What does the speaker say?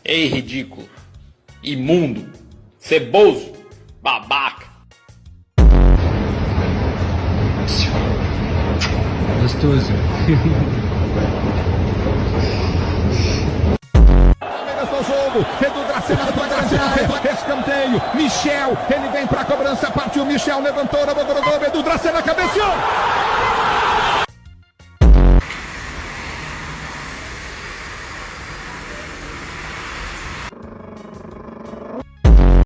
Ei, ridículo, imundo, ceboso, babaca. Gostoso. No jogo, Edu Dracena pode garantir escanteio, Michel, ele vem pra cobrança, partiu Michel, levantou, Edu Dracena cabeceou!